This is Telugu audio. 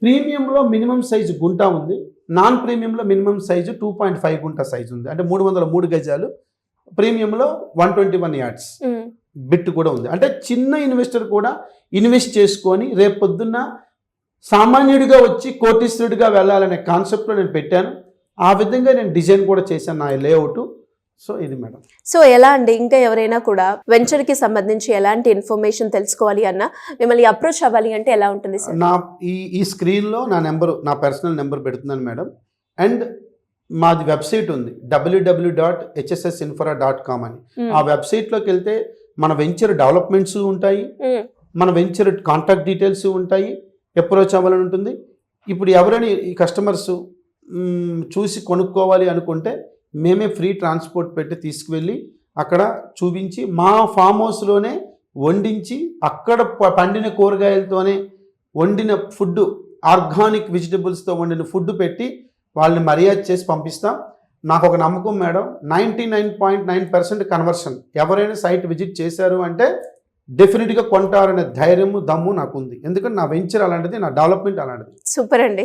ప్రీమియంలో మినిమం సైజు గుంట ఉంది, నాన్ ప్రీమియంలో మినిమం సైజు 2.5 గుంట సైజు ఉంది, అంటే 303 గజాలు. ప్రీమియంలో 121 యార్డ్స్ బిట్ కూడా ఉంది. అంటే చిన్న ఇన్వెస్టర్ కూడా ఇన్వెస్ట్ చేసుకొని రేపు పొద్దున్న సామాన్యుడిగా వచ్చి కోటీశ్వరుడిగా వెళ్ళాలనే కాన్సెప్ట్లో నేను పెట్టాను. ఆ విధంగా నేను డిజైన్ కూడా చేశాను నా లేఅవుట్. సో ఇది మేడం. సో ఎలా అండి, ఇంకా ఎవరైనా కూడా వెంచర్కి సంబంధించి ఎలాంటి ఇన్ఫర్మేషన్ తెలుసుకోవాలి అన్నా మిమ్మల్ని అప్రోచ్ అవ్వాలి అంటే ఎలా ఉంటుంది సార్? నా ఈ స్క్రీన్లో నా పర్సనల్ నెంబర్ పెడుతున్నాను మేడం. అండ్ మాది వెబ్సైట్ ఉంది www.hssinfra.com అని. ఆ వెబ్సైట్లోకి వెళ్తే మన వెంచర్ డెవలప్మెంట్స్ ఉంటాయి, మన వెంచర్ కాంటాక్ట్ డీటెయిల్స్ ఉంటాయి, అప్రోచ్ అవ్వాలని ఉంటుంది. ఇప్పుడు ఎవరైనా ఈ కస్టమర్స్ చూసి కొనుక్కోవాలి అనుకుంటే మేమే ఫ్రీ ట్రాన్స్పోర్ట్ పెట్టి తీసుకువెళ్ళి అక్కడ చూపించి మా ఫామ్ హౌస్లోనే వండించి అక్కడ పండిన కూరగాయలతోనే వండిన ఫుడ్, ఆర్గానిక్ వెజిటబుల్స్తో వండిన ఫుడ్ పెట్టి వాళ్ళని మర్యాద చేసి పంపిస్తాం. నాకు ఒక నమ్మకం మేడం, 99.9% కన్వర్షన్. ఎవరైనా సైట్ విజిట్ చేశారు అంటే డెఫినెట్గా కొంటారనే ధైర్యము దమ్ము నాకు ఉంది. ఎందుకంటే నా వెంచర్ అలాంటిది, నా డెవలప్మెంట్ అలాంటిది. సూపర్ అండి.